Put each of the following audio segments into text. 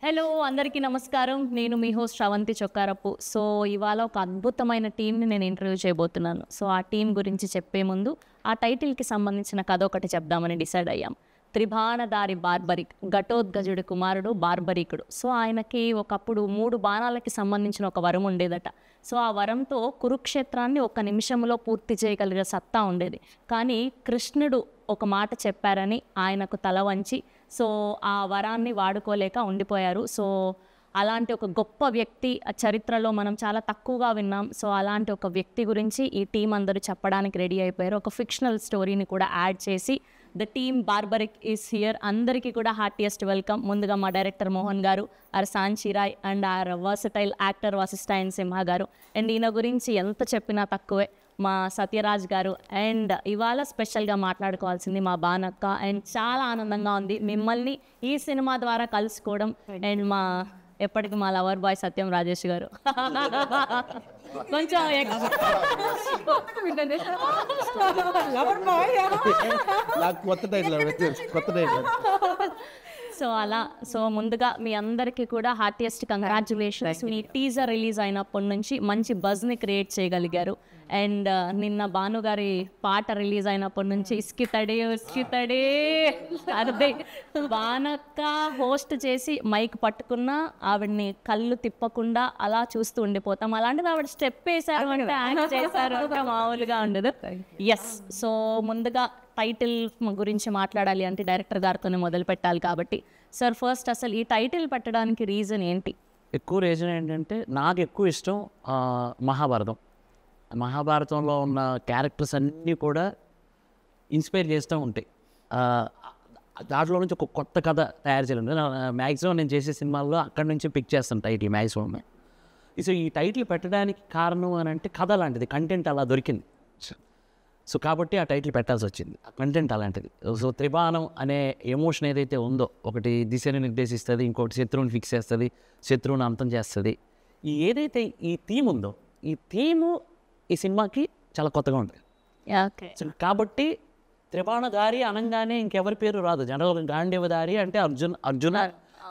Hello అందరికీ నమస్కారం. నేను మీ హోస్ట్ శ్రవంతి చొక్కారపు. సో ఇవాళ ఒక అద్భుతమైన టీంని నేను ఇంటర్వ్యూ చేయబోతున్నాను. సో ఆ టీం గురించి చెప్పే ముందు ఆ టైటిల్కి సంబంధించిన కథ ఒకటి చెప్దామని డిసైడ్ అయ్యాం. త్రిబాణధారి బార్బరిక్, ఘటోద్గజుడి కుమారుడు బార్బరికుడు. సో ఆయనకి ఒకప్పుడు 3 బాణాలకి సంబంధించిన ఒక వరం ఉండేదట. సో ఆ వరంతో కురుక్షేత్రాన్ని 1 నిమిషంలో పూర్తి చేయగలిగే సత్తా ఉండేది. కానీ కృష్ణుడు ఒక మాట చెప్పారని ఆయనకు తల వంచి సో ఆ వరాన్ని వాడుకోలేక ఉండిపోయారు. సో అలాంటి ఒక గొప్ప వ్యక్తి చరిత్రలో మనం చాలా తక్కువగా విన్నాం. సో అలాంటి ఒక వ్యక్తి గురించి ఈ టీం అందరూ చెప్పడానికి రెడీ అయిపోయారు. ఒక ఫిక్షనల్ స్టోరీని కూడా యాడ్ చేసి the team Barbarik is here. అందరికీ కూడా హార్టియెస్ట్ వెల్కమ్. ముందుగా మా డైరెక్టర్ మోహన్ గారు, ఆర్ సాంచిరాయ్ అండ్ ఆర్ వర్సటైల్ యాక్టర్ వశిష్ఠాయన్ సింహ గారు. అండ్ ఈయన గురించి ఎంత చెప్పినా తక్కువే మా సత్యరాజ్ గారు. అండ్ ఇవాళ స్పెషల్గా మాట్లాడుకోవాల్సింది మా బానక్క. అండ్ చాలా ఆనందంగా ఉంది మిమ్మల్ని ఈ సినిమా ద్వారా కలుసుకోవడం. అండ్ మా ఎప్పటికీ మా లవర్ బాయ్ సత్యం రాజేష్ గారు కొంచెం సో ముందుగా మీ అందరికీ కూడా హార్టియెస్ట్ కంగ్రాచులేషన్స్. మీ టీజర్ రిలీజ్ అయినప్పటి నుంచి మంచి బజ్ని క్రియేట్ చేయగలిగారు. అండ్ నిన్న భానుగారి పాట రిలీజ్ అయినప్పటి నుంచి ఇస్కితడే అదే బానక్క హోస్ట్ చేసి మైక్ పట్టుకున్నా ఆవిడ్ని కళ్ళు తిప్పకుండా అలా చూస్తూ ఉండిపోతాం. అలాంటిది ఆవిడ స్టెప్ వేశారు అంటే యాక్ట్ చేశారు అంటే మామూలుగా ఉండదు. ఎస్, సో ముందుగా టైటిల్ గురించి మాట్లాడాలి అంటే డైరెక్టర్ గారితోనే మొదలు పెట్టాలి కాబట్టి సార్ ఫస్ట్ అసలు ఈ టైటిల్ పెట్టడానికి రీజన్ ఏంటి? ఎక్కువ రీజన్ ఏంటంటే నాకు ఎక్కువ ఇష్టం మహాభారతంలో ఉన్న క్యారెక్టర్స్ అన్నీ కూడా ఇన్స్పైర్ చేస్తూ ఉంటాయి. దాంట్లో నుంచి ఒక కొత్త కథ తయారు చేయాలి. మ్యాక్సిమం నేను చేసే సినిమాల్లో అక్కడి నుంచి పిక్ చేస్తాను టైటిల్ మ్యాక్సిమం. సో ఈ టైటిల్ పెట్టడానికి కారణం అని అంటే కథ లాంటిది, కంటెంట్ అలా దొరికింది. సో కాబట్టి ఆ టైటిల్ పెట్టాల్సి వచ్చింది. ఆ కంటెంట్ అలాంటిది. సో త్రిబాణం అనే ఎమోషన్ ఏదైతే ఉందో, ఒకటి దిశని నిర్దేశిస్తుంది, ఇంకోటి శత్రువుని ఫిక్స్ చేస్తుంది, శత్రువుని అంతం చేస్తుంది. ఏదైతే ఈ థీమ్ ఉందో, ఈ థీము ఈ సినిమాకి చాలా కొత్తగా ఉంటుంది. సో కాబట్టి త్రిబాణధారి అనగానే ఇంకెవరి పేరు రాదు. జనరల్ గాంధీవధారి అంటే అర్జున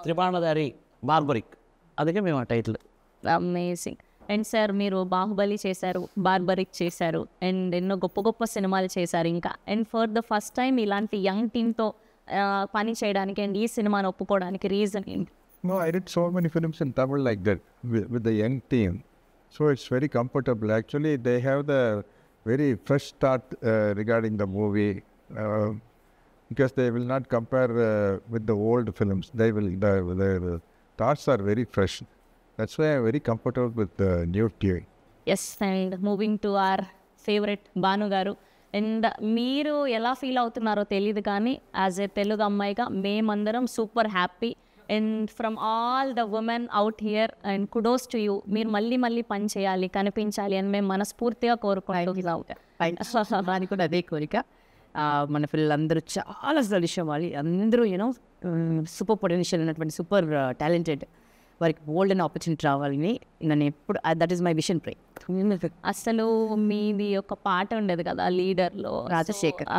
త్రిబాణధారి బార్బరిక్, అందుకే మేము ఆ టైటిల్. అమేజింగ్. అండ్ సార్ మీరు బాహుబలి చేశారు, బార్బరిక్ చేశారు, అండ్ ఎన్నో గొప్ప గొప్ప సినిమాలు చేశారు ఇంకా. And for the first time ఇలాంటి యంగ్ టీమ్తో పని చేయడానికి అండ్ ఈ సినిమాని ఒప్పుకోవడానికి రీజన్ ఏంటి? No, I did so many films in Tamil like that with the young team. So it's very comfortable. Actually, they have the very fresh start regarding the movie because they will not compare with the old films. They will, their thoughts are very fresh. That's why I'm very comfortable with the new team. Yes, and moving to our favourite Bhanu గారు. And మీరు ఎలా feel అవుతున్నారో తెలియదు కానీ as a Telugu అమ్మాయిగా మేమందరం super happy. And from all the women out here and kudos to you. మీరు మళ్ళీ మళ్ళీ పని చేయాలి, కనిపించాలి అని మేము మనస్ఫూర్తిగా కోరుకుంటున్నాం. దానికి కూడా అదే కోరిక. మన పిల్లలందరూ చాలా సలిషం వాళ్ళు అందరూ యూనో సూపర్ పొటెన్షియల్ ఉన్నటువంటి సూపర్ టాలెంటెడ్, వారికి బోల్డ్ అండ్ ఆపర్చునిటీ రావాలని నేను ఎప్పుడు, దట్ ఈస్ మై విషన్ ప్రే. అసలు మీది ఒక పాట ఉండేది కదా లీడర్లో, రాజశేఖర్.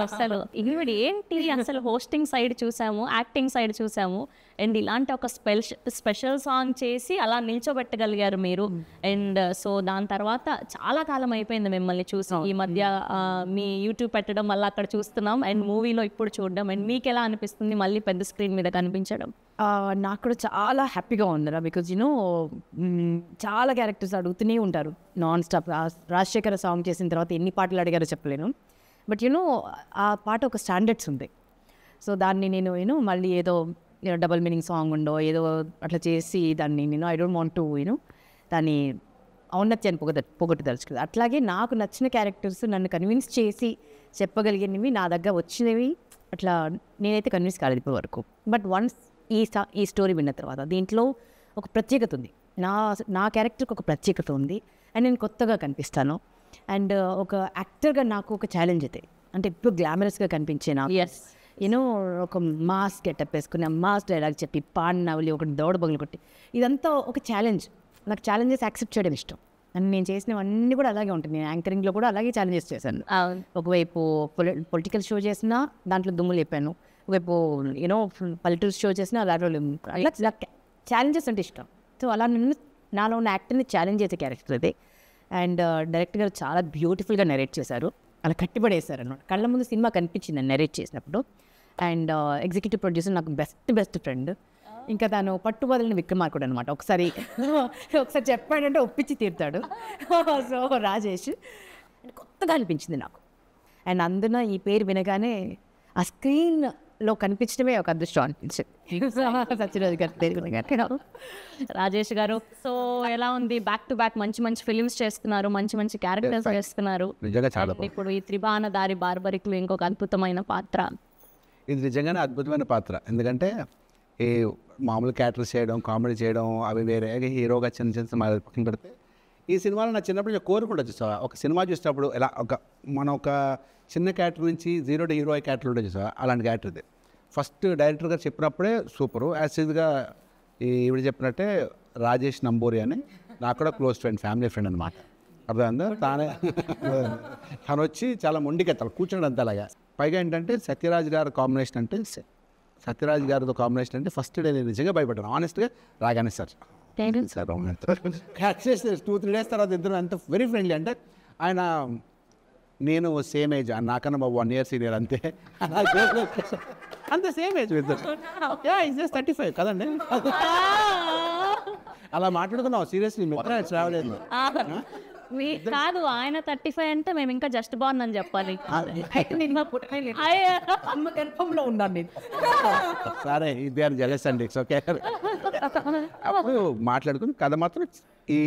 అసలు ఈవిడ ఏంటి అసలు హోస్టింగ్ సైడ్ చూసాము, యాక్టింగ్ సైడ్ చూసాము, అండ్ ఇలాంటి ఒక స్పెషల్ సాంగ్ చేసి అలా నిల్చోబెట్టగలిగారు మీరు. అండ్ సో దాని తర్వాత చాలా కాలం అయిపోయింది మిమ్మల్ని చూసి. ఈ మధ్య మీ యూట్యూబ్ పెట్టడం మళ్ళీ అక్కడ చూస్తున్నాం అండ్ మూవీలో ఇప్పుడు చూడడం. అండ్ మీకు ఎలా అనిపిస్తుంది మళ్ళీ పెద్ద స్క్రీన్ మీద కనిపించడం? నాకు కూడా చాలా హ్యాపీగా ఉందిరా. బికాజ్ యూనో చాలా క్యారెక్టర్స్ అడుగుతూనే ఉంటారు నాన్ స్టాప్. రాజశేఖర్ సాంగ్ చేసిన తర్వాత ఎన్ని పాటలు అడిగారో చెప్పలేను. బట్ యూనో ఆ పాట ఒక స్టాండర్డ్స్ ఉంది. సో దాన్ని నేను మళ్ళీ ఏదో డబల్ మీనింగ్ సాంగ్ ఉండో ఏదో అట్లా చేసి దాన్ని ఐ డోంట్ వాంట్ టు దాన్ని ఔన్నత్యాన్ని పొగొట్టదలుచుకుంది. అట్లాగే నాకు నచ్చిన క్యారెక్టర్స్ నన్ను కన్విన్స్ చేసి చెప్పగలిగినవి నా దగ్గర వచ్చినవి అట్లా నేనైతే కన్విన్స్ కాలేదు ఇప్పటి వరకు. బట్ వన్స్ ఈ స్టోరీ విన్న తర్వాత దీంట్లో ఒక ప్రత్యేకత ఉంది. నా క్యారెక్టర్కి ఒక ప్రత్యేకత ఉంది అండ్ నేను కొత్తగా కనిపిస్తాను. అండ్ ఒక యాక్టర్గా నాకు ఒక ఛాలెంజ్ అయితే అంటే ఇప్పుడు గ్లామరస్గా కనిపించే నాకు యూనో ఒక మాస్ గెటప్ వేసుకుని మాస్ డైలాగ్ చెప్పి పాడినవలి ఒకటి దౌడ బగులు కొట్టి ఇదంతా ఒక ఛాలెంజ్. నాకు ఛాలెంజెస్ యాక్సెప్ట్ చేయడం ఇష్టం. అండ్ నేను చేసినవన్నీ కూడా అలాగే ఉంటుంది. నేను యాంకరింగ్లో కూడా అలాగే ఛాలెంజెస్ చేశాను. ఒకవైపు పొలిటికల్ షో చేసినా దాంట్లో దుమ్ము లేపాను, ఒకవైపు యూనో పల్లెటూరు షో చేసిన అలాంటి వాళ్ళు అలా నాకు ఛాలెంజెస్ అంటే ఇష్టం. సో అలా నిన్ను నాలో ఉన్న యాక్టర్ని ఛాలెంజ్ చేసే క్యారెక్టర్ అది. అండ్ డైరెక్టర్ గారు చాలా బ్యూటిఫుల్గా నెరేట్ చేశారు, అలా కట్టిపడేశారు అన్నమాట. కళ్ళ ముందు సినిమా కనిపించింది నెరేట్ చేసినప్పుడు. అండ్ ఎగ్జిక్యూటివ్ ప్రొడ్యూసర్ నాకు బెస్ట్ ఫ్రెండ్, ఇంకా తను పట్టుబదలని విక్రమార్కుడు అనమాట. ఒకసారి చెప్పాడంటే ఒప్పించి తీరుతాడు. సో రాజేష్ కొత్తగా అనిపించింది నాకు. అండ్ అందున ఈ పేరు వినగానే ఆ స్క్రీన్లో కనిపించడమే ఒక అదృష్టం అనిపించింది. సత్యరాజ్ గారి పేరు వినగానే. రాజేష్ గారు, సో ఎలా ఉంది? బ్యాక్ టు బ్యాక్ మంచి మంచి ఫిలిమ్స్ చేస్తున్నారు, మంచి మంచి క్యారెక్టర్స్ చేస్తున్నారు. నిజంగా చాలా And ఇప్పుడు ఈ త్రిబాణ దారి బార్బరిక్లో ఇంకొక అద్భుతమైన పాత్ర. ఇది నిజంగానే అద్భుతమైన పాత్ర. ఎందుకంటే ఈ మామూలు క్యారెక్టర్స్ చేయడం, కామెడీ చేయడం అవి వేరే, హీరోగా చిన్న చిన్న సినిమాలు పక్కన పెడితే ఈ సినిమాలో నా చిన్నప్పుడు నేను కోరుకుంటా చూసావా, ఒక సినిమా చూసినప్పుడు ఎలా మనం ఒక చిన్న క్యారెక్టర్ నుంచి జీరో టు హీరో క్యారెక్టర్ ఉంటే చూసావా, అలాంటి క్యారెక్టర్ ఇది. ఫస్ట్ డైరెక్టర్ గారు చెప్పినప్పుడే సూపరు. యాసిడ్గా ఈవిడ చెప్పినట్టే రాజేష్ నంబూరి అని నాకు కూడా క్లోజ్ ఫ్రెండ్, ఫ్యామిలీ ఫ్రెండ్ అనమాట. అర్థమైందా? తను వచ్చి చాలా మొండికెత్తాలి, కూర్చోండి అంత అలాగా. పైగా ఏంటంటే సత్యరాజ్ గారి కాంబినేషన్ అంటే సత్యరాజ్ గారితో కాంబినేషన్ అంటే ఫస్ట్ డే నేను నిజంగా భయపడ్డాను ఆనెస్ట్గా. రాగానే సార్ క్యాచ్ చేస్తే 2-3 days తర్వాత ఇద్దరు అంత వెరీ ఫ్రెండ్లీ. అంటే ఆయన నేను సేమ్ ఏజ్, నాకన్నా 1 year సీనియర్ అంతే, అంత సేమ్ ఏజ్ ఇద్దరు. ఇస్ 35 కదండి. అలా మాట్లాడుకున్నావు సీరియస్లీ. రావలేదు కాదు, ఆయన 35 అంటే మేము ఇంకా జస్ట్ బాగుంది అని చెప్పాలి. అమ్మ గర్భంలో ఉన్నాను నేను. సరే ఇది అని జలస్ అండి. It's okay. అప్పుడు మాట్లాడుకుని కథ మాత్రం ఈ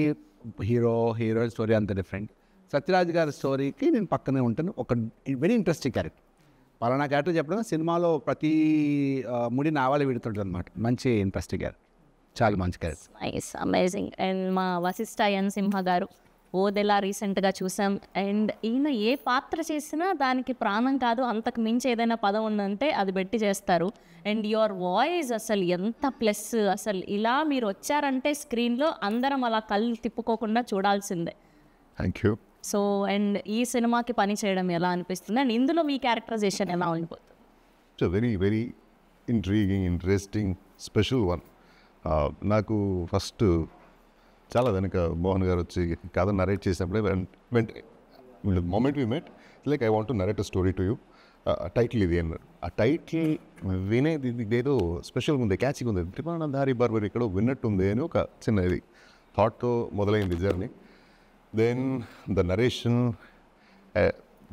హీరోయిన్ స్టోరీ అంత డిఫరెంట్. సత్యరాజ్ గారి స్టోరీకి నేను పక్కనే ఉంటాను. ఒక వెరీ ఇంట్రెస్టింగ్ క్యారెక్టర్. పలానా క్యారెక్టర్ చెప్పడం సినిమాలో ప్రతి ముడి నావాలే విడుతుంటుంది అనమాట. మంచి ఇంట్రెస్టింగ్ క్యారెక్టర్, చాలా మంచి క్యారెక్టర్. Nice, amazing. అండ్ మా వశిష్ఠ ఎన్ సింహ గారు ఓదెలా రీసెంట్గా చూసాం. అండ్ ఈయన ఏ పాత్ర చేసినా దానికి ప్రాణం కాదు, అంతకు మించి ఏదైనా పదం ఉందంటే అది పెట్టి చేస్తారు. అండ్ యువర్ వాయిస్ అసలు ఎంత ప్లస్. అసలు ఇలా మీరు వచ్చారంటే స్క్రీన్లో అందరం అలా కళ్ళు తిప్పుకోకుండా చూడాల్సిందే. Thank you. సో అండ్ ఈ సినిమాకి పని చేయడం ఎలా అనిపిస్తుంది? అండ్ ఇందులో మీ క్యారెక్టరైజేషన్ ఎలా ఉండిపోతుంది? It's very very intriguing, interesting, special one. నాకు ఫస్ట్ చాలా వెనక మోహన్ గారు వచ్చి కథ నరేట్ చేసినప్పుడే moment we met like I want to narrate a story to you, title ఇది అన్నారు. ఆ టైటిల్ వినేది ఇదేదో స్పెషల్గా ఉంది, క్యాచింగ్ ఉంది, త్రిబాణ దారి బార్బరి ఇక్కడ విన్నట్టుంది అని ఒక చిన్న ఇది థాట్తో మొదలైంది journey. Then the narration,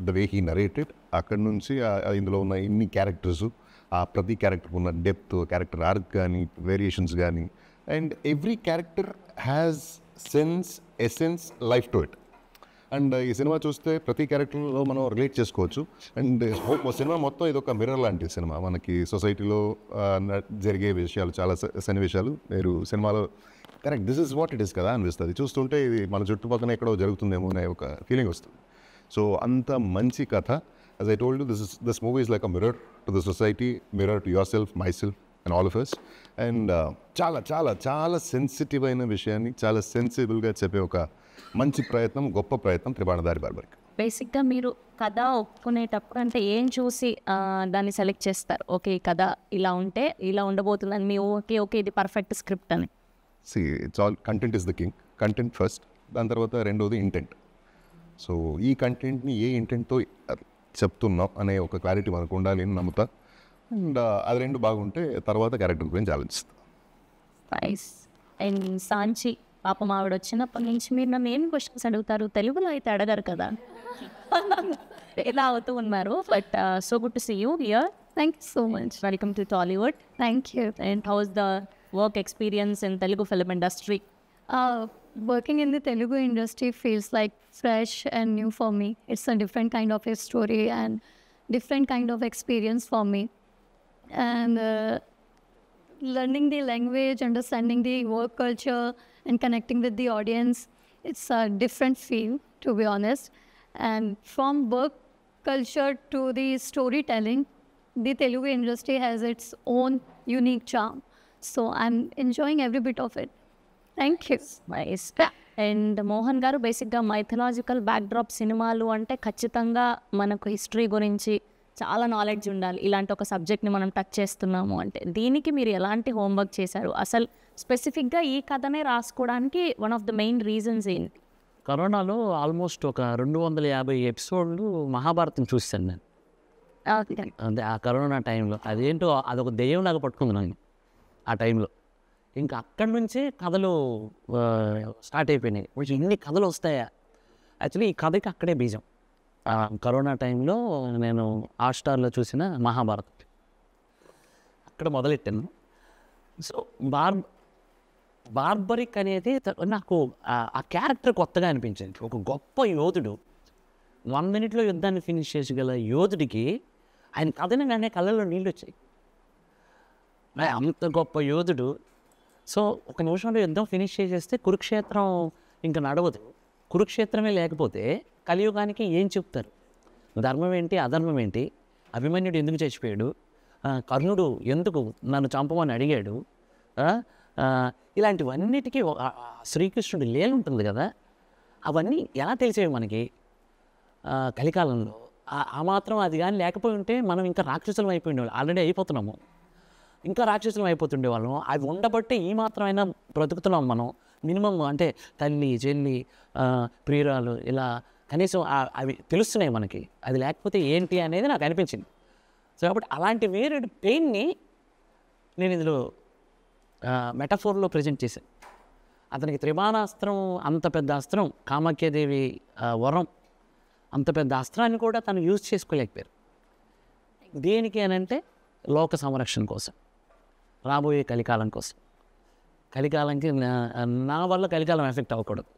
the way he narrated, అక్కడి నుంచి ఇందులో ఉన్న ఇన్ని క్యారెక్టర్స్, ఆ ప్రతి క్యారెక్టర్ ఉన్న డెప్త్, క్యారెక్టర్ ఆర్క్ కానీ వేరియేషన్స్ కానీ, and every character has sense, essence, life to it. And ఈ సినిమా చూస్తే ప్రతి క్యారెక్టర్లో మనం రిలేట్ చేసుకోవచ్చు. అండ్ సినిమా మొత్తం ఇది ఒక మిర్రర్ లాంటి సినిమా. మనకి సొసైటీలో జరిగే విషయాలు, చాలా సన్నివేశాలు మీరు సినిమాలో correct this is what it is కదా అనిపిస్తుంది. చూస్తుంటే ఇది మన చుట్టుపక్కల ఎక్కడో జరుగుతుందేమో అనే ఒక ఫీలింగ్ వస్తుంది. సో అంత మంచి కథ. As I told you, this movie is like a mirror to the society, mirror to your self, my self and all of us. And చాలా చాలా చాలా సెన్సిటివ్ అయిన విషయాన్ని చాలా సెన్సిబుల్గా చెప్పే ఒక మంచి ప్రయత్నం, గొప్ప ప్రయత్నం త్రిబాణ దారి బార్బరికి. బేసిక్గా మీరు కథ ఒప్పుకునేటప్పుడు అంటే ఏం చూసి దాన్ని సెలెక్ట్ చేస్తారు? ఓకే, ఈ కథ ఇలా ఉంటే ఇలా ఉండబోతుందని మీ ఓకే ఇది పర్ఫెక్ట్ స్క్రిప్ట్ అని. See it's all content is the king. Content first, దాని తర్వాత రెండోది ఇంటెంట్. సో ఈ కంటెంట్ని ఏ ఇంటెంట్తో చెప్తున్నాం అనే ఒక క్లారిటీ మనకు ఉండాలి అని నమ్ముతా. అండ్ అది రెండు బాగుంటే తర్వాత క్యారెక్టర్ గురించి ఆలోచిస్తాం. నైస్. అండ్ సాంచి పాపం ఆవిడ వచ్చినప్పటి నుంచి మీరు నన్ను ఏం క్వశ్చన్స్ అడుగుతారు? తెలుగులో అయితే అడగారు కదా, ఎలా అవుతూ ఉన్నారు. But so good to see you here. Thank you so much. Welcome to Tollywood. Thank you. And how's the work experience in Telugu film industry? Working in the Telugu industry feels like fresh and new for me. It's a different kind of a story and different kind of experience for me. And learning the language, understanding the work culture and connecting with the audience, it's a different feel, to be honest. And from work culture to the storytelling, the Telugu industry has its own unique charm. So I'm enjoying every bit of it. Thank you. Nice. And Mohan గారు, బేసిక్గా mythological backdrop సినిమాలు అంటే ఖచ్చితంగా మనకు history గురించి చాలా knowledge ఉండాలి ఇలాంటి ఒక సబ్జెక్ట్ని మనం టచ్ చేస్తున్నాము అంటే. దీనికి మీరు ఎలాంటి హోంవర్క్ చేశారు? అసలు స్పెసిఫిక్గా ఈ కథనే రాసుకోవడానికి one of the main reasons ఏంటి? కరోనాలో ఆల్మోస్ట్ ఒక 250 ఎపిసోడ్లు మహాభారతం చూశాను నేను. అంటే ఆ కరోనా టైంలో అదేంటో అదొక దెయ్యంలాగా పట్టుకుంది నాకు ఆ టైంలో. ఇంకా అక్కడి నుంచే కథలు స్టార్ట్ అయిపోయినాయి. ఇన్ని కథలు వస్తాయా? యాక్చువల్లీ ఈ కథకి అక్కడే బీజం. కరోనా టైంలో నేను హాట్‌స్టార్‌లో చూసిన మహాభారతం అక్కడ మొదలెట్టాను. సో బార్బరిక్ అనేది నాకు ఆ క్యారెక్టర్ కొత్తగా అనిపించింది. ఒక గొప్ప యోధుడు 1 మినిట్లో యుద్ధాన్ని ఫినిష్ చేసగల యోధుడికి ఆయన కథని నానే కళ్ళల్లో నీళ్ళు వచ్చాయి. అంత గొప్ప యోధుడు. సో ఒక నిమిషంలో యుద్ధం ఫినిష్ చేసేస్తే కురుక్షేత్రం ఇంకా నడవదు. కురుక్షేత్రమే లేకపోతే కలియుగానికి ఏం చెప్తారు? ధర్మం ఏంటి, అధర్మం ఏంటి, అభిమన్యుడు ఎందుకు చచ్చిపోయాడు, కర్ణుడు ఎందుకు నన్ను చంపమని అడిగాడు, ఇలాంటివన్నిటికీ శ్రీకృష్ణుడి లీల ఉంటుంది కదా, అవన్నీ ఎలా తెలిసేవి మనకి కలికాలంలో? ఆ మాత్రం అది కానీ లేకపోయి ఉంటే మనం ఇంకా రాక్షసులం అయిపోయిండేవాళ్ళం. ఆల్రెడీ అయిపోతున్నాము, ఇంకా రాక్షసులం అయిపోతుండేవాళ్ళం. అవి ఉండబట్టే ఈ మాత్రమైనా బ్రతుకుతున్నాం మనం. మినిమం అంటే తల్లి, చెల్లి, ప్రియురాలు ఇలా కనీసం అవి తెలుస్తున్నాయి మనకి. అది లేకపోతే ఏంటి అనేది నాకు అనిపించింది. సో కాబట్టి అలాంటి వేరే పెయిన్ని నేను ఇందులో మెటఫోర్లో ప్రజెంట్ చేశాను. అతనికి త్రిబాణాస్త్రం, అంత పెద్ద అస్త్రం, కామాఖ్యాదేవి వరం, అంత పెద్ద అస్త్రాన్ని కూడా తను యూజ్ చేసుకోలేకపోయారు. దేనికి అని అంటే లోక సంరక్షణ కోసం, రాబోయే కలికాలం కోసం. కలికాలంకి నా వల్ల కలికాలం ఎఫెక్ట్ అవ్వకూడదు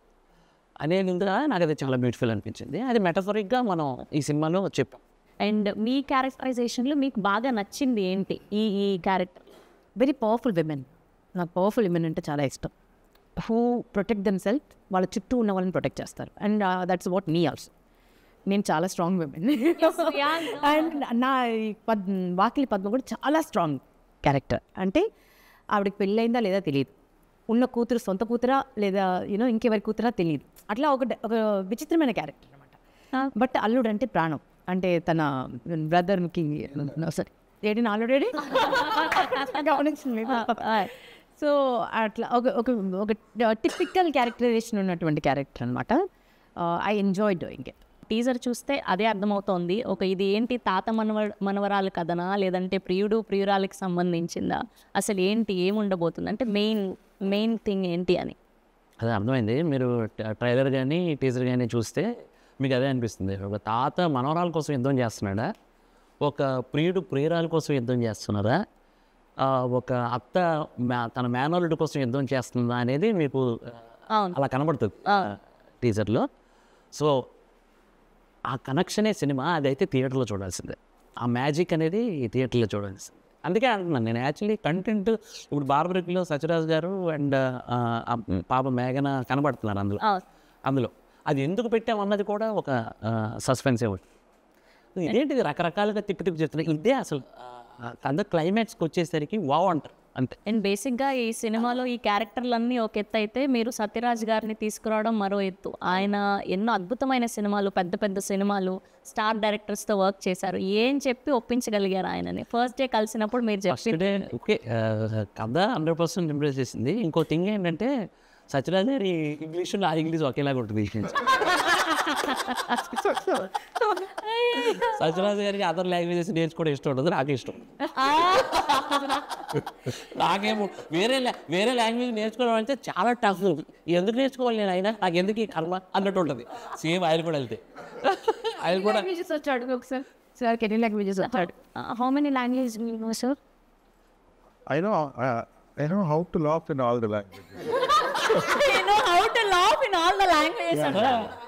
అనేది నాకు అది చాలా బ్యూటిఫుల్ అనిపించింది. అది మెటఫరిక్గా మనం ఈ సినిమాలో చెప్పాం. అండ్ మీ క్యారెక్టరైజేషన్లో మీకు బాగా నచ్చింది ఏంటి ఈ క్యారెక్టర్? Very powerful women. నాకు పవర్ఫుల్ విమెన్ అంటే చాలా ఇష్టం. హూ ప్రొటెక్ట్ దెమ్ సెల్ఫ్, వాళ్ళ చుట్టూ ఉన్న వాళ్ళని ప్రొటెక్ట్ చేస్తారు. And that's what me also. నేను చాలా స్ట్రాంగ్ విమెన్. అండ్ నా వాకిలి పద్మ కూడా చాలా స్ట్రాంగ్ క్యారెక్టర్. అంటే ఆవిడకి పెళ్ళయిందా లేదా తెలియదు, ఉన్న కూతురు సొంత కూతురా లేదా ఇంకెవరి కూతురా తెలియదు. అట్లా ఒక విచిత్రమైన క్యారెక్టర్ అనమాట. బట్ అల్లుడు అంటే ప్రాణం. అంటే తన బ్రదర్కి సరే ఏడి ఆల్రెడీ గమనించింది. సో అట్లా ఒక టిపికల్ క్యారెక్టరైజేషన్ ఉన్నటువంటి క్యారెక్టర్ అనమాట. I enjoy doing it. Teaser చూస్తే అదే అర్థమవుతోంది. ఇది ఏంటి, తాత మనవరాలు కథనా లేదంటే ప్రియుడు ప్రియురాలకి సంబంధించిందా, అసలు ఏంటి, ఏముండబోతుంది అంటే మెయిన్ థింగ్ ఏంటి అని అదే అర్థమైంది. మీరు ట్రైలర్ కానీ టీజర్ కానీ చూస్తే మీకు అదే అనిపిస్తుంది. ఒక తాత మనవరాల కోసం యుద్ధం చేస్తున్నాడా, ఒక ప్రియుడు ప్రియురాల కోసం యుద్ధం చేస్తున్నారా, ఒక అత్త తన మేనల్లుడి కోసం యుద్ధం చేస్తుందా అనేది మీకు అలా కనబడుతుంది టీజర్లో. సో ఆ కనెక్షనే సినిమా. అదైతే థియేటర్లో చూడాల్సిందే. ఆ మ్యాజిక్ అనేది థియేటర్లో చూడాల్సిందే. అందుకే అంటున్నాను నేను. యాక్చువల్లీ కంటెంట్ ఇప్పుడు బార్బరిక్లో సత్యరాజ్ గారు అండ్ పాప మేఘన కనబడుతున్నారు అందులో. అది ఎందుకు పెట్టామన్నది కూడా ఒక సస్పెన్సే ఉంటుంది. ఇదేంటిది రకరకాలుగా తిప్పి చెప్తున్నాయి. ఇదే అసలు కథ క్లైమాక్స్కి వచ్చేసరికి వావ్ అంటారు అంతే. అండ్ బేసిక్గా ఈ సినిమాలో ఈ క్యారెక్టర్లన్నీ ఒక ఎత్తు అయితే, మీరు సత్యరాజ్ గారిని తీసుకురావడం మరో ఎత్తు. ఆయన ఎన్నో అద్భుతమైన సినిమాలు, పెద్ద పెద్ద సినిమాలు, స్టార్ డైరెక్టర్స్తో వర్క్ చేశారు. ఏం చెప్పి ఒప్పించగలిగారు ఆయనని? ఫస్ట్ డే కలిసినప్పుడు మీరు చెప్పి ఓకే కథ 100% ఇంప్రెస్ చేసింది. ఇంకో థింగ్ ఏంటంటే సత్యరాజ్ గారి ఇంగ్లీష్ నా ఇంగ్లీష్ ఒకేలాగా ఉంటుంది. సత్యరాజ్ గారికి అదర్ లాంగ్వేజెస్ నేర్చుకోవడం ఇష్టం ఉండదు, నాకు ఇష్టం. నాకేమో వేరే లాంగ్వేజ్ నేర్చుకోవడం అంటే చాలా టఫ్. ఎందుకు నేర్చుకోవాలి నేను, అయినా నాకు ఎందుకు ఈ కర్మ అన్నట్టు ఉంటుంది. సేమ్ ఆయన కూడా వెళ్తే ఆయన కూడా వచ్చాడు ఒకసారి. సార్ ఎన్ని లాంగ్వేజెస్ వచ్చాడు? How many language sir? I know how to laugh in all the languages.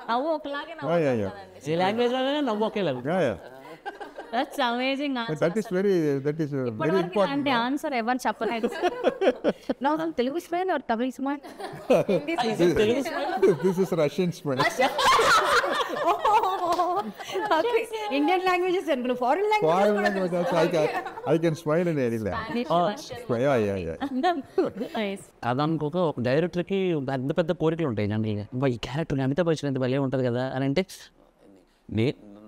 నవ్వు ఒకలాగే ఏ లాంగ్వేజ్లోనే నవ్వు ఒకేలాగా. That's amazing. That is very important. అంటే ఆన్సర్ ఎవరు చెప్పలేదు. నాకు Telugu smile are Tamil smile? This is Russian smile. Indian languages అనుకున్నా, foreign Foreign language also I can smile in any language. Yeah. అది అనుకోక ఒక డైరెక్టర్కి పెద్ద పెద్ద కోరికలు ఉంటాయి జనరల్గా. ఈ క్యారెక్టర్ అమితాబ్ బచ్చన్ ఎంత భలే ఉంటుంది కదా అని అంటే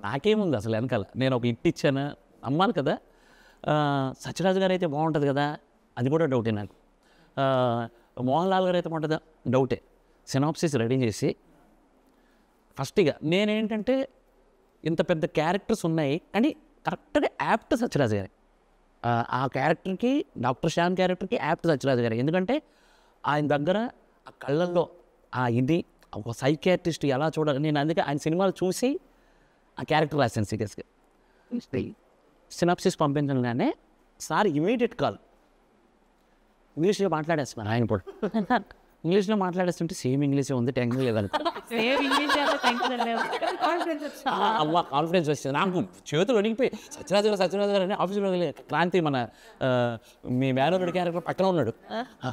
నాకేముంది అసలు వెనకాల నేను ఒక ఇట్ ఇచ్చాను అమ్మాలి కదా. సత్యరాజు గారు అయితే బాగుంటుంది కదా, అది కూడా డౌటే నాకు. మోహన్ లాల్ గారు అయితే బాగుంటుందా, డౌటే. సినాప్సిస్ రెడీ చేసి ఫస్ట్గా నేనేంటంటే ఇంత పెద్ద క్యారెక్టర్స్ ఉన్నాయి కానీ కరెక్ట్గా యాప్ట్ సత్యరాజు గారి, ఆ క్యారెక్టర్కి డాక్టర్ శ్యామ్ క్యారెక్టర్కి యాప్ట్ సత్యరాజు గారు. ఎందుకంటే ఆయన దగ్గర ఆ కళ్ళల్లో ఇది ఒక సైకియాట్రిస్ట్ ఎలా చూడాలి, నేను అందుకే ఆయన సినిమాలు చూసి ఆ క్యారెక్టర్ రాశాను సీరియస్గా. సినాప్సిస్ పంపించగానే సార్ ఇమీడియట్ కాల్, ఇంగ్లీష్లో మాట్లాడేస్తున్నారు ఆయన కూడా. ఇంగ్లీష్లో మాట్లాడేస్తుంటే సేమ్ ఇంగ్లీషే ఉంది, టెన్షన్ లేదని అమ్మ కాన్ఫిడెన్స్ వచ్చింది నాకు. చేతులు వణిగిపోయి సత్యరాజు గారు అని ఆఫీస్లో క్రాంతి మన మీ మేనోరుడి క్యారెక్టర్ పక్కన ఉన్నాడు.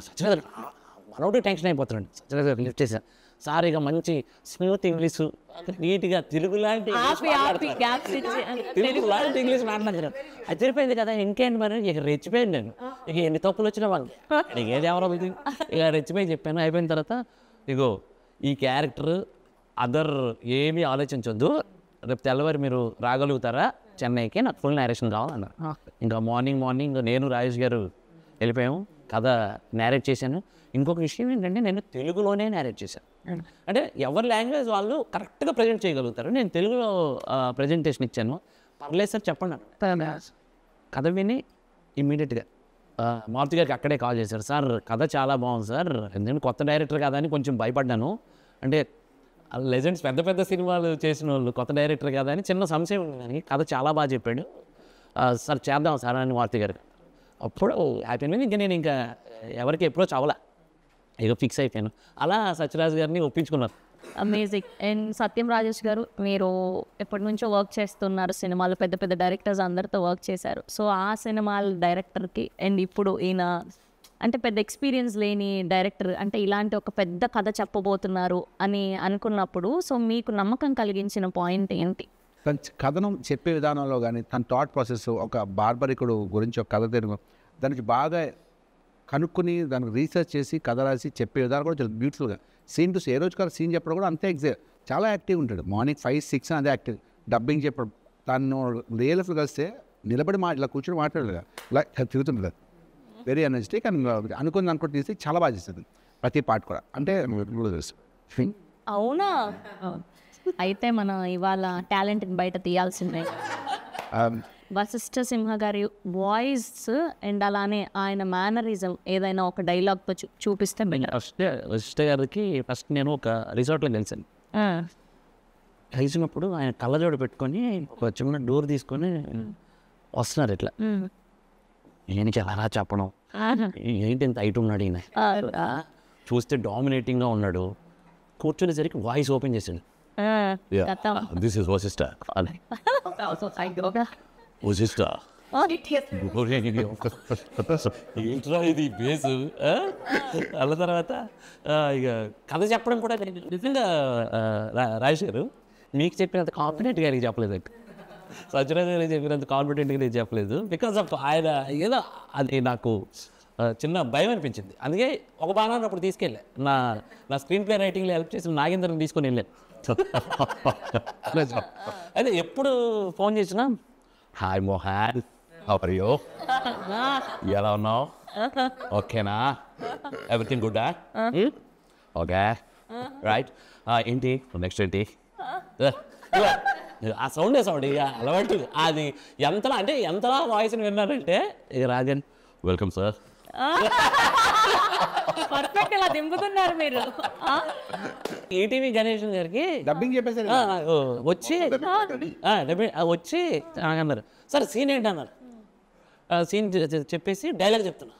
సత్యరాజు గారు మనోడు టెన్షన్ అయిపోతున్నాడు. సత్యరాజు గారు లిఫ్ట్ చేశాను, సార్ ఇక మంచి స్మూత్ ఇంగ్లీషు నీట్గా తెలుగు లాంటి ఇంగ్లీష్ మాట్లాడుతున్నాను. అది సరిపోయింది కదా, ఇంకేంటి మరి ఇక రెచ్చిపోయింది నేను. ఇక ఎన్ని తప్పులు వచ్చినా వాళ్ళు ఇక ఏది ఎవరో ఇక రెచ్చిపోయి చెప్పాను. అయిపోయిన తర్వాత ఇగో ఈ క్యారెక్టర్ అదర్ ఏమీ ఆలోచించొద్దు, రేపు తెల్లవారు మీరు రాగలుగుతారా చెన్నైకి, నాకు ఫుల్ నేరేషన్ కావాలన్నారు. ఇంకా మార్నింగ్ నేను రాజేష్ గారు వెళ్ళిపోయాము, కథ నేరేట్ చేశాను. ఇంకొక విషయం ఏంటంటే నేను తెలుగులోనే నేరేట్ చేశాను. అంటే ఎవరి లాంగ్వేజ్ వాళ్ళు కరెక్ట్గా ప్రజెంట్ చేయగలుగుతారు. నేను తెలుగులో ప్రజెంటేషన్ ఇచ్చాను. పర్లేదు సార్ చెప్పండి అన్న. కథ విని ఇమ్మీడియట్గా మారుతి గారికి అక్కడే కాల్ చేశారు, సార్ కథ చాలా బాగుంది సార్, ఎందుకంటే కొత్త డైరెక్టర్ కదా అని కొంచెం భయపడ్డాను. అంటే లెజెండ్స్ పెద్ద పెద్ద సినిమాలు చేసిన వాళ్ళు కొత్త డైరెక్టర్ కదా అని చిన్న సంశయం ఉంది, కానీ కథ చాలా బాగా చెప్పాడు సార్, చేద్దాం సార్ అని మారుతి గారు. అప్పుడు హ్యాపీ అయింది. ఇంకా నేను ఇంకా ఎవరికి ఎప్పుడో చావలా, ఇక ఫిక్స్ అయిపోయాను. అలా సత్యరాజు గారిని ఒప్పించుకున్నారు. అమేజింగ్. అండ్ సత్యం రాజేష్ గారు, మీరు ఎప్పటి నుంచో వర్క్ చేస్తున్నారు సినిమాలు, పెద్ద పెద్ద డైరెక్టర్స్ అందరితో వర్క్ చేశారు. సో ఆ సినిమాల డైరెక్టర్కి అండ్ ఇప్పుడు ఈయన అంటే పెద్ద ఎక్స్పీరియన్స్ లేని డైరెక్టర్, అంటే ఇలాంటి ఒక పెద్ద కథ చెప్పబోతున్నారు అని అనుకున్నప్పుడు సో మీకు నమ్మకం కలిగించిన పాయింట్ ఏంటి? తన కథను చెప్పే విధానంలో కానీ తన థాట్ ప్రాసెస్, ఒక బార్బరికుడు గురించి ఒక కథ తిరుగు దానికి బాగా కనుక్కొని దానికి రీసెర్చ్ చేసి కథ రాసి చెప్పే విధానం కూడా చాలా బ్యూటిఫుల్గా. సీన్ టు ఏ రోజు కాదు సీన్ చెప్పడం కూడా అంతే చాలా యాక్టివ్ ఉంటాడు. మార్నింగ్ 5-6 అదే యాక్టివ్. డబ్బింగ్ చెప్పడం తను రియల్ లైఫ్లో కలిస్తే నిలబడి ఇలా కూర్చొని మాట్లాడలేదు, ఇలా తిరుగుతుంది. వెరీ ఎనర్జెటిక్ అండ్ అనుకుని తీసి చాలా బాగా చేస్తుంది ప్రతి పార్ట్ కూడా. అంటే అవునా? అయితే మనం ఇవాళ టాలెంట్ బయట తీయాల్సిందే. వశిష్ఠ సింహ గారి వాయిస్ అండ్ అలానే ఆయన మేనరిజం ఏదైనా ఒక డైలాగ్తో చూపిస్తే వశిష్ఠ గారికి ఫస్ట్ నేను ఒక రిసార్ట్లో కలిసాను. కలిసినప్పుడు ఆయన కళ్ళజోడు పెట్టుకొని ఒక చిన్న డోర్ తీసుకొని వస్తున్నారు. ఇట్లా నేను ఎలా చెప్పడం, ఏంటి ఇంత హైట్ ఉన్నాడు ఈయన, చూస్తే డామినేటింగ్గా ఉన్నాడు. కూర్చునేసరికి వాయిస్ ఓపెన్ చేసాడు, దిస్ ఇస్ వశిష్ఠ అని. వశిష్ఠ ఏంట్రా ఇది బేసు. అన్న తర్వాత ఇక కథ చెప్పడం కూడా నిజంగా రాజేష్ గారు మీకు చెప్పినంత కాన్ఫిడెంట్గా నేను చెప్పలేదు, సత్యరాజు గారికి చెప్పినంత కాన్ఫిడెంట్గా నేను చెప్పలేదు. బికాస్ ఆఫ్ ఆయన ఏదో అది నాకు చిన్న భయం అనిపించింది. అందుకే ఒక బాగా అప్పుడు తీసుకెళ్ళా, నా స్క్రీన్ ప్లే రైటింగ్లో హెల్ప్ చేసిన నాగేంద్రని తీసుకొని వెళ్ళాను. అయితే ఎప్పుడు ఫోన్ చేసినా hi Mohan, how are you, ఎలా ఉన్నావు, ఓకేనా, ఎవ్రీథింగ్ గుడ్డా, ఓకే రైట్, ఏంటి నెక్స్ట్ ఏంటి, ఆ సౌండ్ ఇక అలవాటు. అది ఎంతలా వాయిస్ని విన్నారంటే ఇక రాజన్ వెల్కమ్ సార్, పర్ఫెక్ట్ ఇలా దింపుతున్నారు మీరు. ఈటీవీ గణేష్ గారికి డబ్బింగ్ చెప్పేసి వచ్చి అన్నారు, సార్ సీన్ ఏంటి అన్నారు. సీన్ చెప్పేసి డైలాగ్ చెప్తున్నా,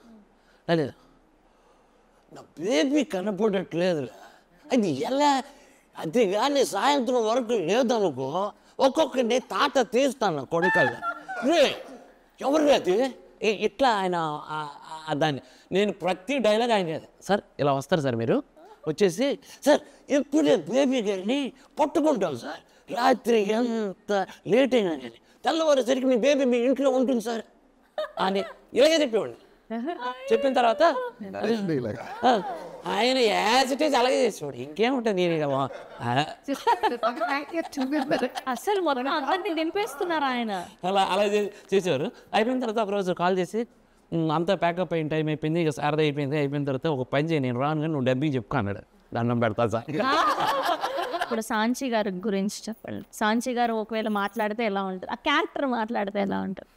డైలాగ్ నా బేబీ కనపడట్లేదు, అది ఎలా, అది కానీ సాయంత్రం వరకు లేదనుకో ఒక్కొక్కటి తాట తీస్తాను కొడుకల్లా, ఎవరు అది ఇట్లా ఆయన దాన్ని నేను ప్రతి డైలాగ్ ఆయన సార్ ఇలా వస్తారు సార్, మీరు వచ్చేసి సార్ ఎప్పుడే బేబీ గారిని పట్టుకుంటాం సార్, రాత్రి ఎంత లేట్ అయినా కానీ తెల్లవారేసరికి మీ బేబీ మీ ఇంట్లో ఉంటుంది సార్ అని ఇలాగే చెప్పేవాడిని. చెప్పిన తర్వాత ఆయన యాజ్ ఇట్ ఈజ్ అలాగే చేసేవాడు. ఇంకేముంటుంది నేను ఇక అసలు మొత్తం అందరినీ దింపేస్తున్నారు ఆయన. అలా చేసేవారు. అయిపోయిన తర్వాత ఒకరోజు కాల్ చేసి అంతా ప్యాకప్ అయిన టైం అయిపోయింది, ఇక సారదా అయిపోయిన తర్వాత ఒక పని చేయి, నేను రాను కానీ నువ్వు డబ్బింగ్ చెప్పుకో అన్నాడు. దండం పెడతా సార్. ఇప్పుడు సాంచి గారి గురించి చెప్పండి. సాంచి గారు ఒకవేళ మాట్లాడితే ఎలా ఉంటుంది, ఆ క్యారెక్టర్ మాట్లాడితే ఎలా ఉంటుంది?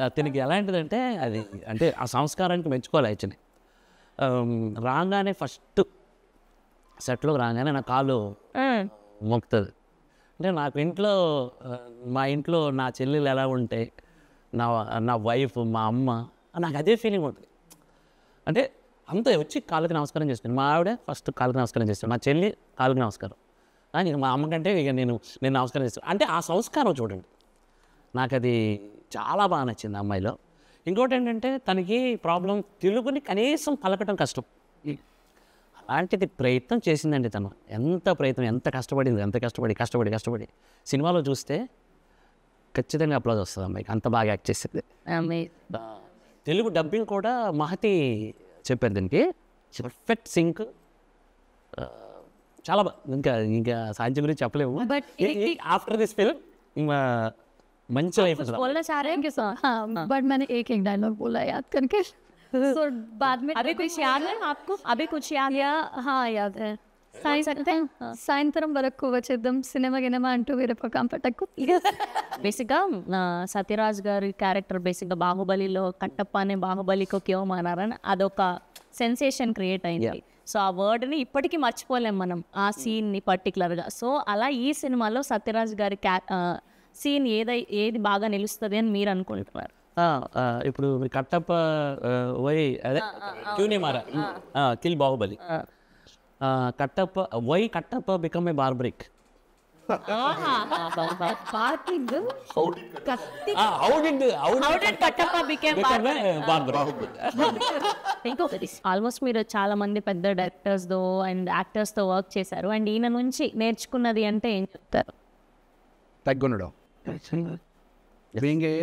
అతనికి ఎలాంటిదంటే అది అంటే ఆ సంస్కారానికి మెచ్చుకోవాలి. యాక్చువల్లీ రాగానే ఫస్ట్ సెట్లోకి రాగానే నా కాలు మొక్కుతుంది. అంటే నాకు ఇంట్లో మా ఇంట్లో నా చెల్లెలు ఎలా ఉంటే, నా వైఫ్, మా అమ్మ, నాకు అదే ఫీలింగ్ ఉంటుంది. అంటే అంత వచ్చి కాళ్ళకి నమస్కారం చేస్తాను. మా ఆవిడ ఫస్ట్ కాళ్ళకి నమస్కారం చేస్తాను, మా చెల్లి కాళ్ళకి నమస్కారం, ఇక మా అమ్మకంటే ఇక నేను నమస్కారం చేస్తాను. అంటే ఆ సంస్కారం చూడండి, నాకు అది చాలా బాగా నచ్చింది అమ్మాయిలో. ఇంకోటి ఏంటంటే తనకి ప్రాబ్లం తెలుగుని కనీసం పలకటం కష్టం. అలాంటిది ప్రయత్నం చేసిందండి తను. ఎంత కష్టపడింది, ఎంత కష్టపడి సినిమాలో చూస్తే ఖచ్చితంగా అప్లాజ్ వస్తుంది అమ్మాయికి, అంత బాగా యాక్ట్ చేసింది. తెలుగు డబ్బింగ్ కూడా మహతి చెప్పారు దీనికి, పర్ఫెక్ట్ సింక్, చాలా బాగా. ఇంకా సాహిత్యం గురించి చెప్పలేము. ఆఫ్టర్ దిస్ ఫిల్మ్ మంచి లైఫ్. बट मैंने एक डायलॉग बोला याद करके, so बाद में अभी कुछ याद है आपको? अभी कुछ याद? हाँ याद है. సాయంత్రం వరకు వచ్చేద్దాం సినిమా అంటూ వేరే కంపటకు. బేసిక్గా సత్యరాజ్ గారి క్యారెక్టర్ బేసిక్గా బాహుబలిలో కట్టప్ప అనే బాహుబలికో క్యో మానారని అదొక సెన్సేషన్ క్రియేట్ అయింది. సో ఆ వర్డ్ని ఇప్పటికీ మర్చిపోలేం మనం, ఆ సీన్ని పర్టికులర్గా. సో అలా ఈ సినిమాలో సత్యరాజ్ గారి సీన్ ఏది బాగా నిలుస్తుంది అని మీరు అనుకుంటున్నారు? ఇప్పుడు కట్టప్ప వై అదే క్యూనే మారా kill Baahubali, Kattappa become a Barbarik. Almost మీరు చాలా మంది పెద్ద డైరెక్టర్స్తో అండ్ యాక్టర్స్తో వర్క్ చేశారు, అండ్ ఈయన నుంచి నేర్చుకున్నది అంటే ఏం చెప్తారు? తగ్గుండడం, being a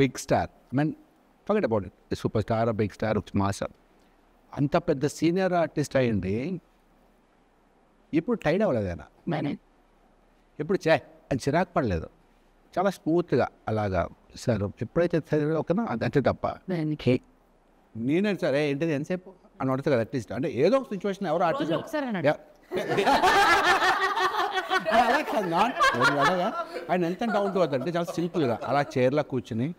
big star, I mean forget about it, super star, big star, master, అంత పెద్ద సీనియర్ ఆర్టిస్ట్ అయ్యింది. ఇప్పుడు టైడ్ అవ్వలేదు ఆయన, ఇప్పుడు అని చిరాకు పడలేదు, చాలా స్మూత్గా అలాగా సార్ ఎప్పుడైతే సరే ఒకనా అంతే తప్ప నేనే సరే ఏంటిది ఎంతసేపు అని అడుగుతుంది కదా అట్లీస్ట్. అంటే ఏదో ఒక సిచ్యువేషన్ ఎవరో ఆర్టిస్ట్ అలా కాదు, ఆయన ఎంత డౌన్ టు అర్త్ అంటే చాలా సింపుల్గా అలా చైర్లో కూర్చుని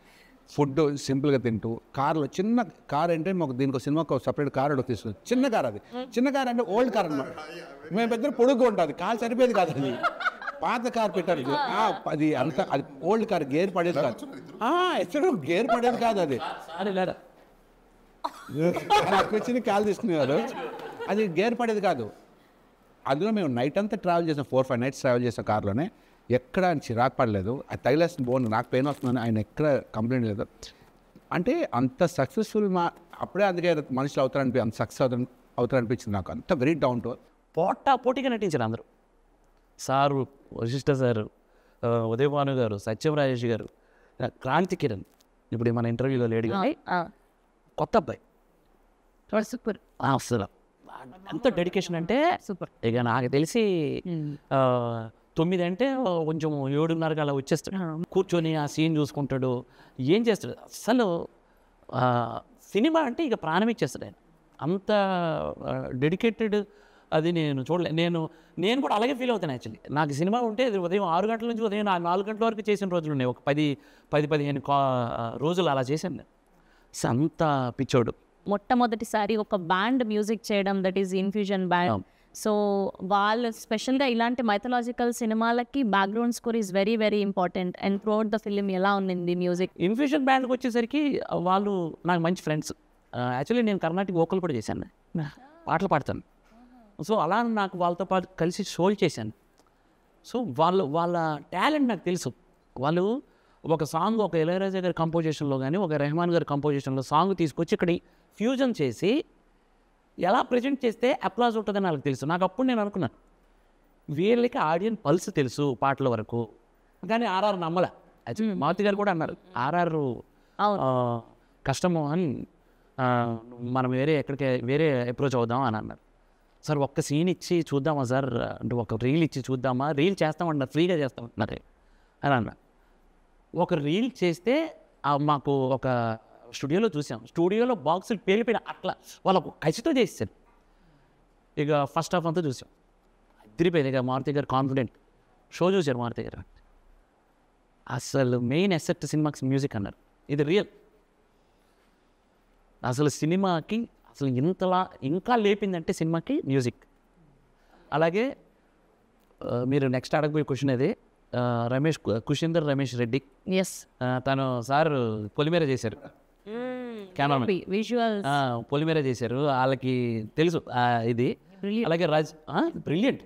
ఫుడ్ సింపుల్గా తింటూ, కార్లో చిన్న కార్ అంటే మాకు దీనికి సినిమాకు సపరేట్ కార్ అడుగు తీసుకుంది, చిన్న కార్, అది చిన్న కార్ అంటే ఓల్డ్ కార్ అనమాట. మేము పెద్ద పొడుగు ఉంటుంది, కార్ సరిపోయేది కాదు, అది పాత కార్ పెట్టారు, అది అంత అది ఓల్డ్ కార్, గేర్ పడేది కాదు, ఎక్కడ గేర్ పడేది కాదు, అది కూర్చుని కాల్ తీసుకునేవారు, అది గేర్ పడేది కాదు. అందులో మేము నైట్ అంతా ట్రావెల్ చేసాం, 4-5 nights ట్రావెల్ చేసాం కార్లోనే, ఎక్కడ ఆయన చిరాకు పడలేదు. అది తగిలేసిన బోన్ నాకు పెయిన్ వస్తుందని ఆయన ఎక్కడ కంప్లైంట్ లేదు. అంటే అంత సక్సెస్ఫుల్ అప్పుడే అందుకే మనుషులు అవుతారనిపి అంత సక్సెస్ అవుతారనిపించింది నాకు. అంత వెరీ డౌన్ టు పోటీగా నటించారు అందరూ. సారు, వశిష్ఠ సారు, ఉదయభాను గారు, సత్యం రాజేష్ గారు, క్రాంతి కిరణ్ ఇప్పుడు మన ఇంటర్వ్యూలో లేడీగా కొత్త అబ్బాయి, సూపర్. అసలు ఎంత డెడికేషన్ అంటే సూపర్. ఇక నాకు తెలిసి 9 అంటే కొంచెం 7:30 అలా వచ్చేస్తాడు, కూర్చొని ఆ సీన్ చూసుకుంటాడు, ఏం చేస్తాడు. అసలు సినిమా అంటే ఇక ప్రాణం ఇచ్చేస్తాడు ఆయన, అంత డెడికేటెడ్. అది నేను చూడలేదు, నేను కూడా అలాగే ఫీల్ అవుతాను. యాక్చువల్లీ నాకు సినిమా ఉంటే ఉదయం 6 గంటల నుంచి ఉదయం 4 గంటల వరకు చేసిన రోజులు ఉన్నాయి, ఒక 10-15 రోజులు అలా చేశాను నేను. అంత పిచ్చోడు. మొట్టమొదటిసారి ఒక బ్యాండ్ మ్యూజిక్ చేయడం, that is infusion band. So వాళ్ళు స్పెషల్గా ఇలాంటి మైథలాజికల్ సినిమాలకి background score is very very important. And throughout the film ఎలా ఉంది మ్యూజిక్? ఇన్ఫ్యూజన్ బ్యాండ్కి వచ్చేసరికి వాళ్ళు నాకు మంచి ఫ్రెండ్స్. యాక్చువల్లీ నేను కర్ణాటక వోకల్ కూడా చేశాను, పాటలు పాడతాను. సో అలా నాకు వాళ్ళతో పాటు కలిసి షోలు చేశాను. సో వాళ్ళ టాలెంట్ నాకు తెలుసు. వాళ్ళు ఒక సాంగ్, ఒక ఇళయరాజా గారి కంపోజిషన్లో కానీ ఒక రెహమాన్ గారి కంపోజిషన్లో సాంగ్ తీసుకొచ్చి ఇక్కడ ఫ్యూజన్ చేసి ఎలా ప్రజెంట్ చేస్తే అప్లాజ్ ఉంటుందని నాకు తెలుసు. నాకు అప్పుడు నేను అనుకున్నాను వీళ్ళకి ఆడియన్స్ పల్స్ తెలుసు పాటల వరకు, కానీ ఆర్ఆర్ నమ్మలే. మారుతి గారు కూడా అన్నారు ఆర్ఆర్ కష్టము అని మనం వేరే అప్రోచ్ అవుదాం అని అన్నారు. సార్ ఒక్క సీన్ ఇచ్చి చూద్దామా సార్ అంటే ఒక రీల్ ఇచ్చి చూద్దామా, రీల్ చేస్తామన్నారు, ఫ్రీగా చేస్తామన్నారు అని అన్నారు. ఒక రీల్ చేస్తే మాకు ఒక స్టూడియోలో చూసాం, స్టూడియోలో బాక్సులు పేలిపోయిన అట్లా వాళ్ళకు కసితో చేస్తారు. ఇక ఫస్ట్ హాఫ్ అంతా చూసాం, అదిరిపోయింది. ఇక మారుతి గారు కాన్ఫిడెంట్ షో చూశారు మారుతి గారు. అసలు మెయిన్ ఎసెట్ సినిమాకి మ్యూజిక్ అన్నారు. ఇది రియల్. అసలు సినిమాకి అసలు ఇంతలా ఇంకా లేపిందంటే సినిమాకి మ్యూజిక్. అలాగే మీరు నెక్స్ట్ అడగబోయే క్వశ్చన్ అది కుషేందర్ రమేష్ రెడ్డి. ఎస్, తను సార్ పొలిమేర చేశారు, కెమెరామెన్ విజువల్ పొలిమేర చేశారు, వాళ్ళకి తెలుసు ఇది. అలాగే బ్రిలియంట్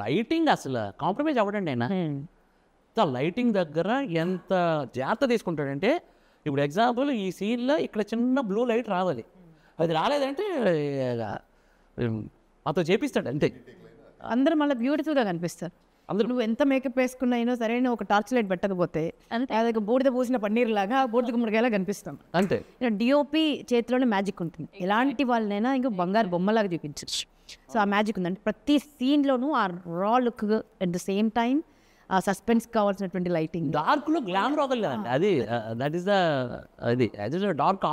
లైటింగ్, అసలు కాంప్రమైజ్ అవ్వడండి ఆయన. లైటింగ్ దగ్గర ఎంత జాగ్రత్త తీసుకుంటాడంటే, ఇప్పుడు ఎగ్జాంపుల్ ఈ సీన్లో ఇక్కడ చిన్న బ్లూ లైట్ రావాలి, అది రాలేదంటే మాతో చేపిస్తాడు అంతే. అందరూ మళ్ళీ బ్యూటిఫుల్గా కనిపిస్తారు. అందరూ నువ్వు ఎంత మేకప్ వేసుకున్నా అయినా సరే ఒక టార్చ్ లైట్ పెట్టకపోతే అది బూడిద పూసిన పన్నీర్ లాగా బూడిద గుమ్మడికాయలా కనిపిస్తాం అంతే. డిఓపి చేతిలోనే మ్యాజిక్ ఉంటుంది. ఎలాంటి వాళ్ళనైనా ఇంకా బంగారు బొమ్మలాగా చూపించచ్చు. సో ఆ మ్యాజిక్ ఉందంటే ప్రతి సీన్లోనూ ఆ రా look at the same time ఆ సస్పెన్స్ కావాల్సినటువంటి లైటింగ్. డార్క్లో గ్లామర్ అవ్వగలదండి అది. దట్ ఈస్ ద అది డార్క్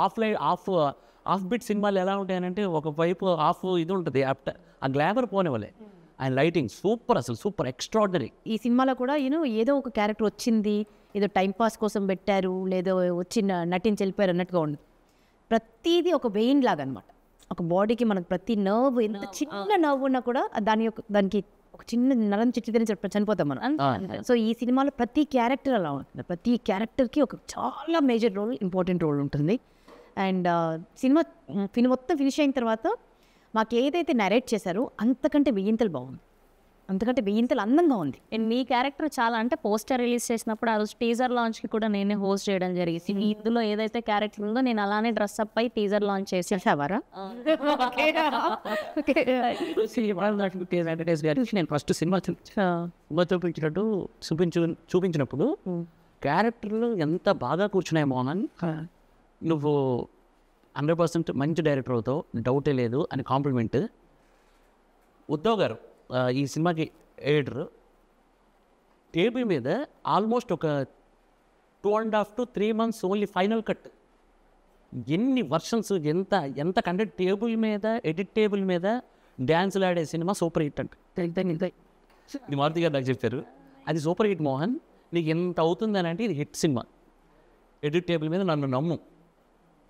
ఆఫ్ బిట్ సినిమాలు ఎలా ఉంటాయనంటే ఒకవైపు ఆఫ్ ఇది ఉంటుంది, ఆ గ్లామర్ పోనివ్వలే. అండ్ లైటింగ్ సూపర్, అసలు సూపర్ ఎక్స్ట్రాడినరీ. ఈ సినిమాలో కూడా ఏదో ఒక క్యారెక్టర్ వచ్చింది, ఏదో టైంపాస్ కోసం పెట్టారు, లేదో వచ్చి నటించి వెళ్ళిపోయారు అన్నట్టుగా ఉండదు. ప్రతిదీ ఒక వెయిన్ లాగా అనమాట. ఒక బాడీకి మనకు ప్రతి నర్వ్, ఎంత చిన్న నర్వ్ ఉన్నా కూడా దానికి ఒక చిన్న నరం చిట్టిదని చనిపోతాం మనం. సో ఈ సినిమాలో ప్రతి క్యారెక్టర్ అలా ఉంటుంది. ప్రతి క్యారెక్టర్కి ఒక చాలా మేజర్ రోల్, ఇంపార్టెంట్ రోల్ ఉంటుంది. అండ్ సినిమా మొత్తం ఫినిష్ అయిన తర్వాత మాకు ఏదైతే నరేట్ చేశారో అంతకంటే వెయ్యింతలు బాగుంది, అంతకంటే వెయ్యింతలు అందంగా ఉంది. అండ్ మీ క్యారెక్టర్ చాలా అంటే పోస్టర్ రిలీజ్ చేసినప్పుడు ఆ రోజు టీజర్ లాంచ్కి కూడా నేనే హోస్ట్ చేయడం జరిగింది. ఇందులో ఏదైతే క్యారెక్టర్ ఉందో నేను అలానే డ్రెస్అప్ అయి టీజర్ లాంచ్ చేసేవారా. నేను ఫస్ట్ సినిమా చూపించినప్పుడు క్యారెక్టర్లు ఎంత బాగా కూర్చున్నాయి మోహన్, నువ్వు 100% మంచి డైరెక్టర్ అవుతావు, డౌటే లేదు అని కాంప్లిమెంట్. ఉద్ధవ్ గారు ఈ సినిమాకి ఎడిటర్, టేబుల్ మీద ఆల్మోస్ట్ ఒక 2.5 to 3 months only final cut. ఎన్ని వర్షన్స్, ఎంత కంటెంట్ టేబుల్ మీద, ఎడిట్ టేబుల్ మీద డ్యాన్సులు ఆడే సినిమా సూపర్ హిట్ అంటే ఇది మారుతి గారు నాకు చెప్పారు. అది సూపర్ హిట్ మోహన్, నీకు ఎంత అవుతుందని అంటే ఇది హిట్ సినిమా, ఎడిట్ టేబుల్ మీద నన్ను నమ్ము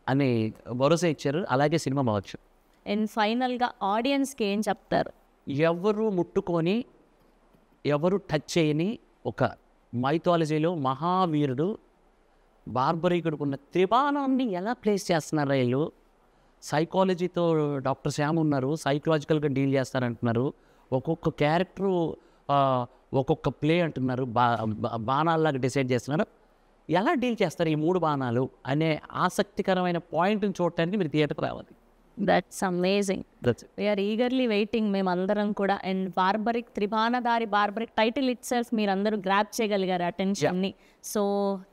అని భరోసా ఇచ్చారు. అలాగే సినిమా బావచ్చు. అండ్ ఫైనల్గా ఆడియన్స్కి ఏం చెప్తారు? ఎవరు ముట్టుకొని ఎవరు టచ్ చేయని ఒక మైథాలజీలో మహావీరుడు బార్బరీకుడికి ఉన్న త్రిబాణాన్ని ఎలా ప్లేస్ చేస్తున్నారు వీళ్ళు. సైకాలజీతో డాక్టర్ శ్యామ్ ఉన్నారు, సైకలాజికల్గా డీల్ చేస్తారంటున్నారు. ఒక్కొక్క క్యారెక్టరు ఒక్కొక్క ప్లే అంటున్నారు, బాణాల్లాగా డిసైడ్ చేస్తున్నారు. ఎలా డీల్ చేస్తారు ఈ 3 బాణాలు అనే ఆసక్తికరమైన పాయింట్ని చూడటానికి మీరు థియేటర్కి రావాలి. That's amazing. We're eagerly waiting మేమందరం కూడా. And Barbarik, Tribanadhari Barbarik title itself మీరందరూ గ్రాప్ చేయగలిగారు అటెన్షన్ని. సో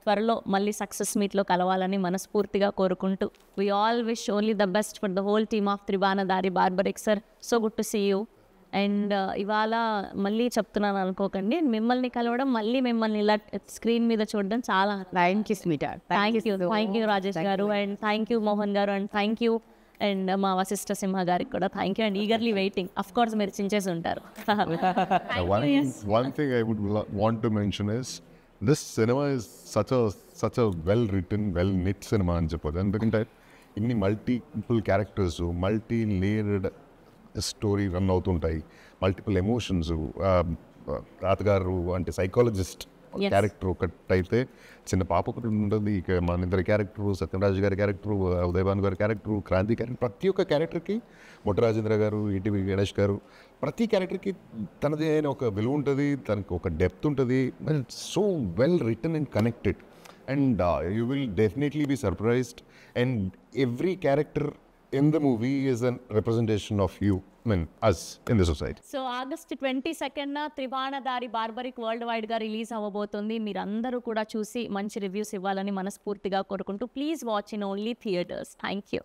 త్వరలో మళ్ళీ సక్సెస్ మీట్లో కలవాలని మనస్ఫూర్తిగా కోరుకుంటూ we all wish only the best for the whole team of Tribanadhari Barbarik sir. So good to see you. And ఇవాళ మళ్ళీ చెప్తున్నాను అనుకోకండి, మిమ్మల్ని కలవడం, మళ్ళీ మిమ్మల్ని ఇలా స్క్రీన్ మీద చూడడం చాలా థ్యాంక్ యూ రాజేష్ గారు, అండ్ థ్యాంక్ యూ మోహన్ గారు, అండ్ థ్యాంక్ యూ అండ్ మా వశిష్ఠ సింహ గారికి కూడా thank you. And eagerly waiting. Of course మీరు చించేసి ఉంటారు. One thing I would want to mention is this cinema is such a well written, well knit cinema అని చెప్పొచ్చు. ఎందుకంటే ఇన్ని multiple characters, multi layered story run అవుతుంటాయి, multiple emotions. తాతగారు అంటే psychologist character ఒకటైతే, చిన్న పాప ఒకటి ఉంటుంది, ఇక మన ఇద్దరి క్యారెక్టరు, సత్యరాజు గారి క్యారెక్టరు, ఉదయభాను గారి క్యారెక్టరు, క్రాంతి క్యారెక్టర్, ప్రతి ఒక్క క్యారెక్టర్కి, మొట్టరాజేంద్ర గారు, ఈటీవీ గణేష్ గారు, ప్రతి క్యారెక్టర్కి తనది అయిన ఒక విలువ ఉంటుంది, తనకి ఒక డెప్త్ ఉంటుంది. So well written and connected, and you will definitely be surprised. And every character in the movie is a representation of you, I mean, us in the society. So August 22న Tribanadhari Barbarik world వైడ్గా release అవ్వబోతుంది. మీరందరూ కూడా చూసి మంచి reviews ఇవ్వాలని మనస్ఫూర్తిగా కోరుకుంటూ please watch in only theatres. Thank you.